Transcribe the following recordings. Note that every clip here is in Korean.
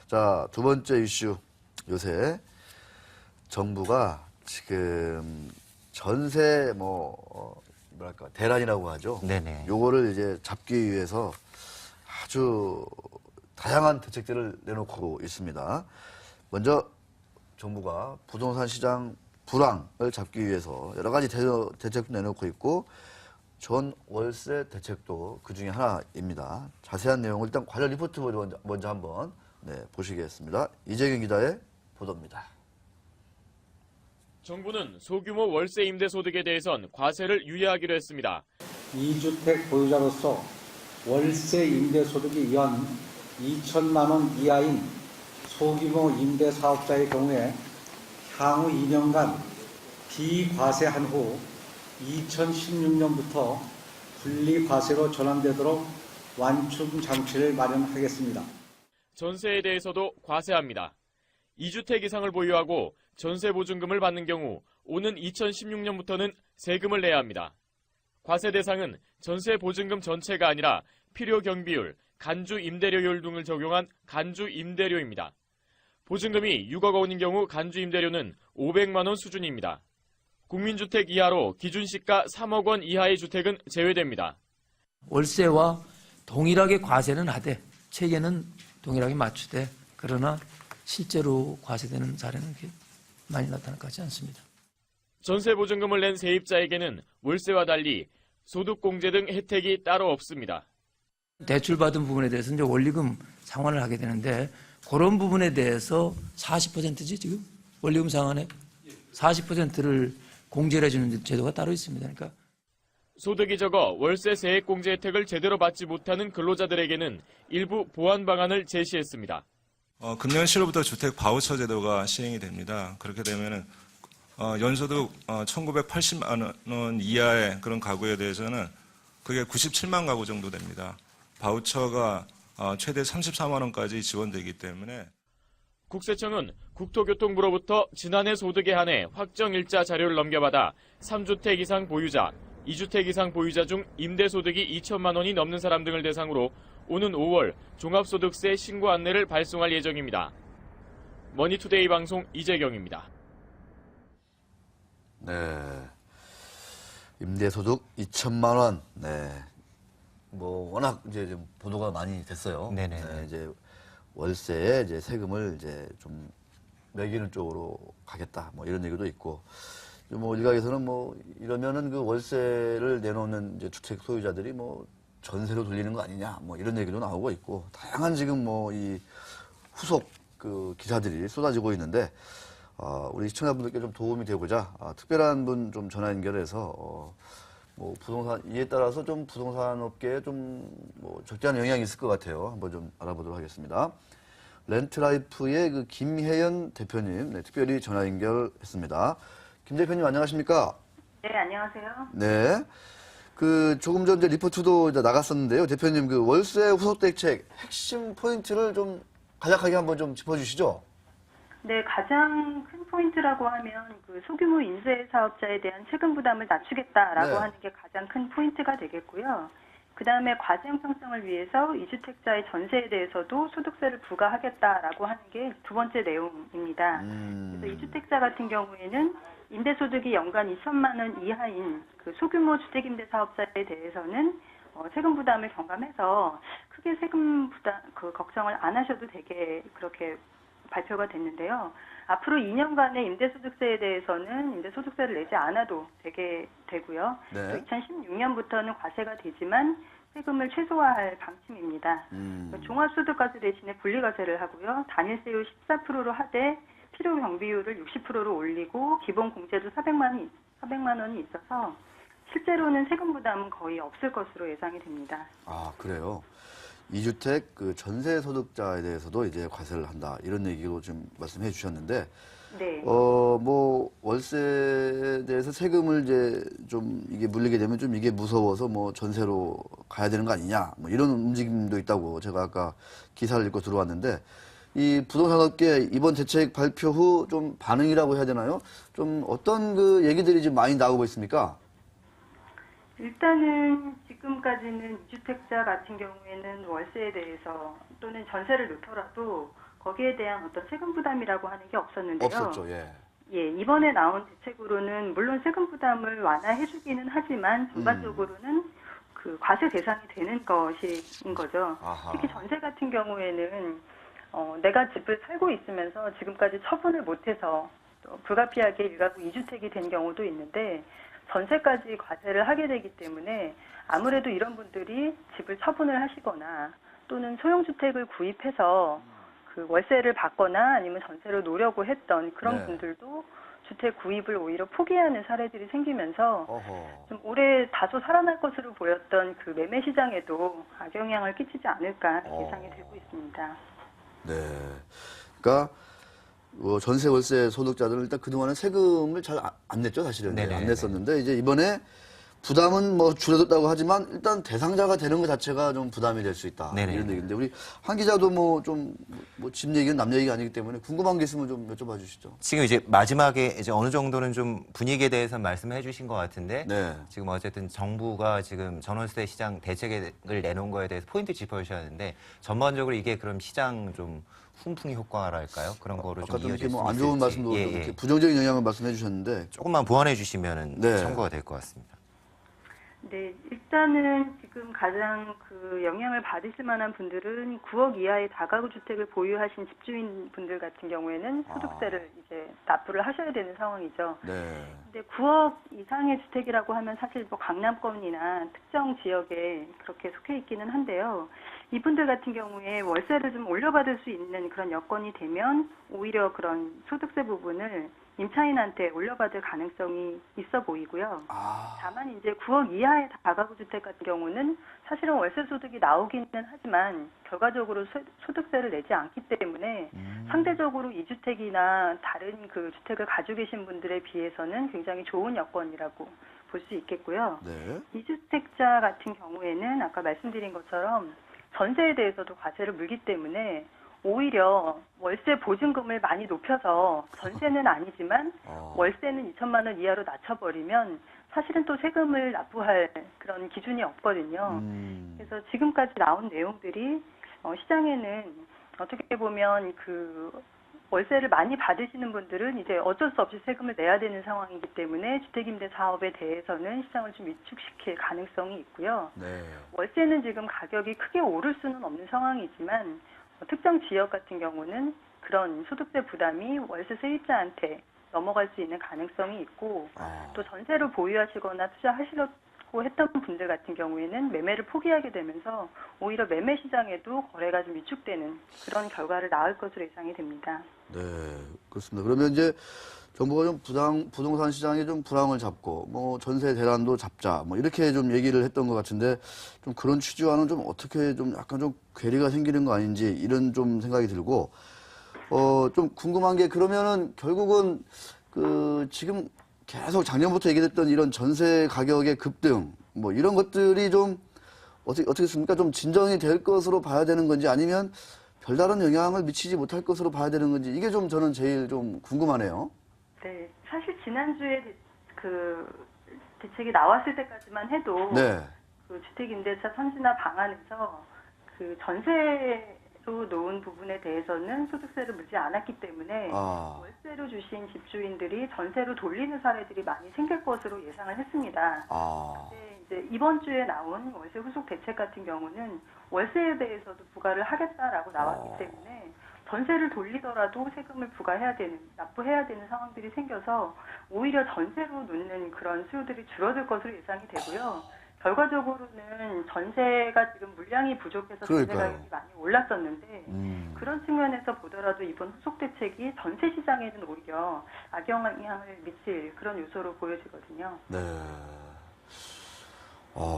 자, 두 번째 이슈. 요새 정부가 지금 전세 뭐랄까 대란이라고 하죠. 네네. 요거를 이제 잡기 위해서 아주 다양한 대책들을 내놓고 있습니다. 먼저 정부가 부동산 시장 불황을 잡기 위해서 여러 가지 대책도 내놓고 있고 전 월세 대책도 그 중에 하나입니다. 자세한 내용을 일단 관련 리포트 먼저 한번 보시겠습니다. 이재경 기자의 보도입니다. 정부는 소규모 월세 임대 소득에 대해선 과세를 유예하기로 했습니다. 2주택 보유자로서 월세 임대 소득이 연 2천만 원 이하인 소규모 임대 사업자의 경우에 향후 2년간 비과세한 후 2016년부터 분리과세로 전환되도록 완충 장치를 마련하겠습니다. 전세에 대해서도 과세합니다. 2주택 이상을 보유하고 전세 보증금을 받는 경우 오는 2016년부터는 세금을 내야 합니다. 과세 대상은 전세 보증금 전체가 아니라 필요 경비율, 간주 임대료율 등을 적용한 간주 임대료입니다. 보증금이 6억 원인 경우 간주 임대료는 500만 원 수준입니다. 국민주택 이하로 기준시가 3억 원 이하의 주택은 제외됩니다. 월세와 동일하게 과세는 하되 체계는 동일하게 맞추되 그러나 실제로 과세되는 사례는 그렇게 많이 나타날 것 같지 않습니다. 전세 보증금을 낸 세입자에게는 월세와 달리 소득공제 등 혜택이 따로 없습니다. 대출받은 부분에 대해서 이제 원리금 상환을 하게 되는데 그런 부분에 대해서 40%지 지금 원리금 상환에 40%를 공제를 해주는 제도가 따로 있습니다. 그러니까 소득이 적어 월세 세액공제 혜택을 제대로 받지 못하는 근로자들에게는 일부 보완 방안을 제시했습니다. 금년 7월부터 주택 바우처 제도가 시행이 됩니다. 그렇게 되면은 연소득 1,980만 원 이하의 그런 가구에 대해서는 그게 97만 가구 정도 됩니다. 바우처가 최대 34만 원까지 지원되기 때문에 국세청은 국토교통부로부터 지난해 소득에 한해 확정일자 자료를 넘겨받아 3주택 이상 보유자, 2주택 이상 보유자 중 임대소득이 2천만 원이 넘는 사람 등을 대상으로 오는 5월 종합소득세 신고 안내를 발송할 예정입니다. 머니투데이 방송 이재경입니다. 네. 임대소득 2천만 원. 네. 뭐 워낙 이제 보도가 많이 됐어요. 네네. 네, 이제 월세에 이제 세금을 이제 좀 매기는 쪽으로 가겠다. 뭐 이런 얘기도 있고. 뭐 일각에서는 뭐 이러면은 그 월세를 내놓는 이제 주택 소유자들이 뭐 전세로 돌리는 거 아니냐. 뭐 이런 얘기도 나오고 있고. 다양한 지금 뭐 이 후속 그 기사들이 쏟아지고 있는데 우리 시청자분들께 좀 도움이 되고자 특별한 분 좀 전화 연결해서 뭐 부동산 이에 따라서 좀 부동산 업계에 좀 뭐 적지 않은 영향이 있을 것 같아요. 한번 좀 알아보도록 하겠습니다. 렌트라이프의 그 김혜연 대표님 특별히 전화 연결했습니다. 김 대표님 안녕하십니까? 네, 안녕하세요. 네. 그 조금 전 이제 리포트도 이제 나갔었는데요. 대표님 그 월세 후속 대책 핵심 포인트를 좀 간략하게 한번 좀 짚어주시죠. 네, 가장 큰 포인트라고 하면 그 소규모 임대 사업자에 대한 세금 부담을 낮추겠다라고 네. 하는 게 가장 큰 포인트가 되겠고요. 그 다음에 과세 형평성을 위해서 2주택자의 전세에 대해서도 소득세를 부과하겠다라고 하는 게 두 번째 내용입니다. 그래서 2주택자 같은 경우에는 임대소득이 연간 2천만 원 이하인 그 소규모 주택임대 사업자에 대해서는 세금 부담을 경감해서 크게 세금 부담 걱정을 안 하셔도 되게 그렇게 발표가 됐는데요. 앞으로 2년간의 임대소득세에 대해서는 임대소득세를 내지 않아도 되고요. 네. 또 2016년부터는 과세가 되지만 세금을 최소화할 방침입니다. 종합소득과세 대신에 분리과세를 하고요. 단일세율 14%로 하되 필요 경비율을 60%로 올리고 기본 공제도 400만 원이 있어서 실제로는 세금 부담은 거의 없을 것으로 예상이 됩니다. 아, 그래요. 2주택 그 전세 소득자에 대해서도 이제 과세를 한다. 이런 얘기로 지금 말씀해 주셨는데, 네. 뭐, 월세에 대해서 세금을 이제 좀 이게 물리게 되면 좀 이게 무서워서 뭐 전세로 가야 되는 거 아니냐. 뭐 이런 움직임도 있다고 제가 아까 기사를 읽고 들어왔는데, 이 부동산업계 이번 대책 발표 후 좀 반응이라고 해야 되나요? 좀 어떤 그 얘기들이 지금 많이 나오고 있습니까? 일단은 지금까지는 2주택자 같은 경우에는 월세에 대해서 또는 전세를 놓더라도 거기에 대한 어떤 세금 부담이라고 하는 게 없었는데요. 없었죠. 예. 예, 이번에 나온 대책으로는 물론 세금 부담을 완화해주기는 하지만 전반적으로는 그 과세 대상이 되는 것인 거죠. 아하. 특히 전세 같은 경우에는 내가 집을 살고 있으면서 지금까지 처분을 못해서 또 불가피하게 일가구 2주택이 된 경우도 있는데 전세까지 과세를 하게 되기 때문에 아무래도 이런 분들이 집을 처분을 하시거나 또는 소형주택을 구입해서 그 월세를 받거나 아니면 전세를 놓으려고 했던 그런 네. 분들도 주택 구입을 오히려 포기하는 사례들이 생기면서 어허. 좀 올해 다소 살아날 것으로 보였던 그 매매 시장에도 악영향을 끼치지 않을까 예상이 되고 있습니다. 네. 그러니까 전세 월세 소득자들은 일단 그동안은 세금을 잘 안 냈죠, 사실은. 네네네. 안 냈었는데 이제 이번에 부담은 뭐 줄어들었다고 하지만 일단 대상자가 되는 것 자체가 좀 부담이 될 수 있다. 네네. 이런 얘기인데 우리 한 기자도 뭐 좀 뭐 집 얘기는 남 얘기가 아니기 때문에 궁금한 게 있으면 좀 여쭤봐 주시죠. 지금 이제 마지막에 이제 어느 정도는 좀 분위기에 대해서 말씀해 주신 것 같은데 네. 지금 어쨌든 정부가 지금 전월세 시장 대책을 내놓은 거에 대해서 포인트 짚어주셨는데 전반적으로 이게 그럼 시장 좀 훈풍 효과랄까요? 그런 거로 좀 아까도 이어질 이렇게 수 뭐 안 좋은 있을지. 말씀도 예, 이렇게 예. 부정적인 영향을 말씀해 주셨는데 조금만 보완해 주시면은 네. 참고가 될 것 같습니다. 네, 일단은 지금 가장 그 영향을 받으실 만한 분들은 9억 이하의 다가구 주택을 보유하신 집주인 분들 같은 경우에는 소득세를 이제 납부를 하셔야 되는 상황이죠. 네. 근데 9억 이상의 주택이라고 하면 사실 뭐 강남권이나 특정 지역에 그렇게 속해 있기는 한데요. 이분들 같은 경우에 월세를 좀 올려받을 수 있는 그런 여건이 되면 오히려 그런 소득세 부분을 임차인한테 올려받을 가능성이 있어 보이고요. 다만 이제 9억 이하의 다가구 주택 같은 경우는 사실은 월세 소득이 나오기는 하지만 결과적으로 소득세를 내지 않기 때문에 상대적으로 2주택이나 다른 그 주택을 가지고 계신 분들에 비해서는 굉장히 좋은 여건이라고 볼 수 있겠고요. 네. 2주택자 같은 경우에는 아까 말씀드린 것처럼 전세에 대해서도 과세를 물기 때문에 오히려 월세 보증금을 많이 높여서 전세는 아니지만 월세는 2천만 원 이하로 낮춰버리면 사실은 또 세금을 납부할 그런 기준이 없거든요. 그래서 지금까지 나온 내용들이 시장에는 어떻게 보면 그 월세를 많이 받으시는 분들은 이제 어쩔 수 없이 세금을 내야 되는 상황이기 때문에 주택임대 사업에 대해서는 시장을 좀 위축시킬 가능성이 있고요. 네. 월세는 지금 가격이 크게 오를 수는 없는 상황이지만 특정 지역 같은 경우는 그런 소득세 부담이 월세 세입자한테 넘어갈 수 있는 가능성이 있고 또 전세로 보유하시거나 투자하시려고 했던 분들 같은 경우에는 매매를 포기하게 되면서 오히려 매매 시장에도 거래가 좀 위축되는 그런 결과를 낳을 것으로 예상이 됩니다. 네, 그렇습니다. 그러면 이제 정부가 좀 부동산 시장에 좀 불황을 잡고 뭐 전세 대란도 잡자 뭐 이렇게 좀 얘기를 했던 것 같은데 좀 그런 취지와는 좀 어떻게 좀 약간 좀 괴리가 생기는 거 아닌지 이런 좀 생각이 들고 좀 궁금한 게 그러면은 결국은 그 지금 계속 작년부터 얘기됐던 이런 전세 가격의 급등 뭐 이런 것들이 좀 어떻게 습니까? 좀 진정이 될 것으로 봐야 되는 건지 아니면 별다른 영향을 미치지 못할 것으로 봐야 되는 건지 이게 좀 저는 제일 좀 궁금하네요. 네, 사실 지난주에 그 대책이 나왔을 때까지만 해도 네. 그 주택임대차 선진화 방안에서 그 전세로 놓은 부분에 대해서는 소득세를 물지 않았기 때문에 월세로 주신 집주인들이 전세로 돌리는 사례들이 많이 생길 것으로 예상을 했습니다. 근데 이제 이번 주에 나온 월세 후속 대책 같은 경우는 월세에 대해서도 부과를 하겠다라고 나왔기 때문에 전세를 돌리더라도 세금을 납부해야 되는 상황들이 생겨서 오히려 전세로 놓는 그런 수요들이 줄어들 것으로 예상이 되고요. 결과적으로는 전세가 지금 물량이 부족해서 전세 가격이 많이 올랐었는데 그런 측면에서 보더라도 이번 후속 대책이 전세 시장에는 오히려 악영향을 미칠 그런 요소로 보여지거든요. 네.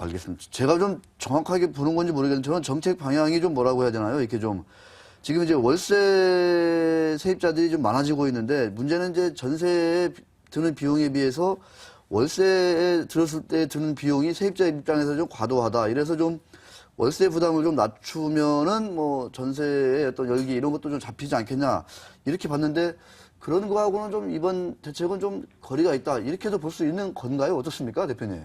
알겠습니다. 제가 좀 정확하게 보는 건지 모르겠는데 저는 정책 방향이 좀 뭐라고 해야 되나요? 이렇게 좀 지금 이제 월세 세입자들이 좀 많아지고 있는데 문제는 이제 전세에 드는 비용에 비해서 월세에 들었을 때 드는 비용이 세입자 입장에서 좀 과도하다. 이래서 좀 월세 부담을 좀 낮추면은 뭐 전세의 어떤 열기 이런 것도 좀 잡히지 않겠냐. 이렇게 봤는데 그런 거하고는 좀 이번 대책은 좀 거리가 있다. 이렇게도 볼 수 있는 건가요? 어떻습니까, 대표님?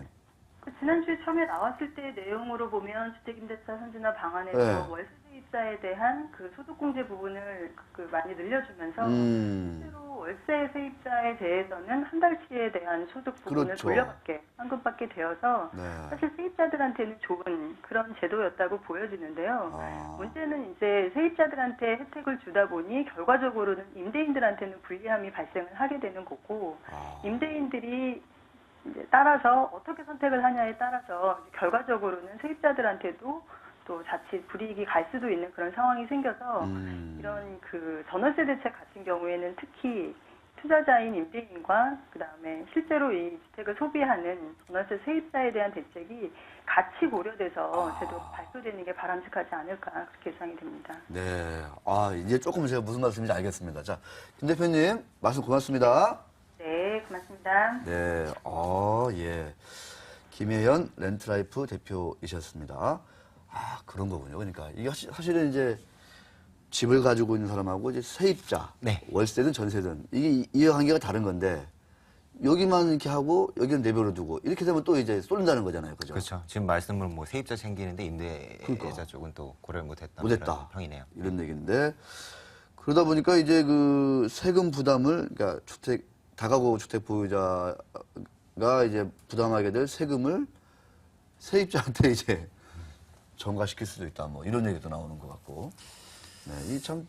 지난주에 처음에 나왔을 때 내용으로 보면 주택임대차 선진화 방안에서 월세 세입자에 대한 그 소득공제 부분을 많이 늘려주면서 실제로 월세 세입자에 대해서는 한 달치에 대한 소득 부분을 그렇죠. 돌려받게 환급받게 되어서 네. 사실 세입자들한테는 좋은 그런 제도였다고 보여지는데요. 문제는 이제 세입자들한테 혜택을 주다 보니 결과적으로는 임대인들한테는 불리함이 발생을 하게 되는 거고 임대인들이 이제 따라서 어떻게 선택을 하냐에 따라서 결과적으로는 세입자들한테도 또 자칫 불이익이 갈 수도 있는 그런 상황이 생겨서 이런 그 전월세 대책 같은 경우에는 특히 투자자인 임대인과 그다음에 실제로 이 주택을 소비하는 전월세 세입자에 대한 대책이 같이 고려돼서 제도가 발표되는 게 바람직하지 않을까 그렇게 예상이 됩니다. 네. 이제 조금 제가 무슨 말씀인지 알겠습니다. 자, 김 대표님, 말씀 고맙습니다. 네, 고맙습니다. 네. 예. 김혜연 렌트라이프 대표이셨습니다. 그런 거군요. 그러니까 이게 사실은 이제 집을 가지고 있는 사람하고 이제 세입자, 네. 월세든 전세든 이게 이해관계가 다른 건데 여기만 이렇게 하고 여기는 내버려 두고 이렇게 되면 또 이제 쏠린다는 거잖아요. 그죠? 그렇죠. 지금 말씀을 뭐 세입자 챙기는데 임대자 그러니까. 쪽은 또 고려를 못했다. 못했다. 이런 평이네요. 이런 얘기인데 그러다 보니까 이제 그 세금 부담을 그러니까 다가구 주택 보유자가 이제 부담하게 될 세금을 세입자한테 이제 전가시킬 수도 있다. 뭐 이런 얘기도 나오는 것 같고. 네, 이 참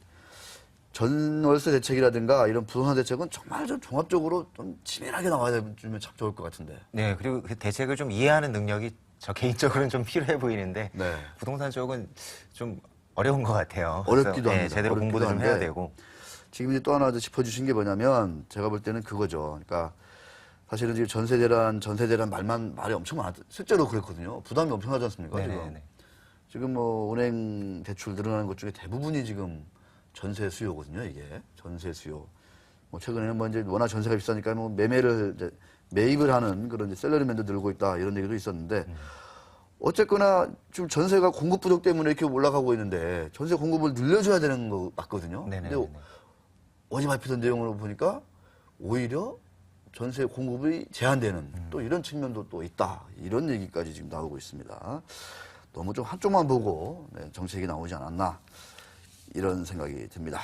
전월세 대책이라든가 이런 부동산 대책은 정말 좀 종합적으로 좀 치밀하게 나와야 되면 참 좋을 것 같은데. 네, 그리고 그 대책을 좀 이해하는 능력이 저 개인적으로는 좀 필요해 보이는데 네. 부동산 쪽은 좀 어려운 것 같아요. 어렵기도 그래서, 합니다. 제대로 어렵기도 공부도 좀 해야 한데 되고. 지금 이제 또 하나 짚어주신 게 뭐냐면 제가 볼 때는 그거죠. 그러니까 사실은 지금 전세대란 말이 엄청 많아. 실제로 그랬거든요. 부담이 엄청나지 않습니까? 네네네. 지금 뭐 은행 대출 늘어나는 것 중에 대부분이 지금 전세 수요거든요. 이게 전세 수요. 뭐 최근에는 뭐 이제 워낙 전세가 비싸니까 뭐 매입을 하는 그런 이제 셀러리맨도 늘고 있다 이런 얘기도 있었는데 어쨌거나 지금 전세가 공급 부족 때문에 이렇게 올라가고 있는데 전세 공급을 늘려줘야 되는 거 맞거든요. 네네. 근데 어제 발표된 내용으로 보니까 오히려 전세 공급이 제한되는 또 이런 측면도 또 있다. 이런 얘기까지 지금 나오고 있습니다. 너무 좀 한쪽만 보고 정책이 나오지 않았나 이런 생각이 듭니다.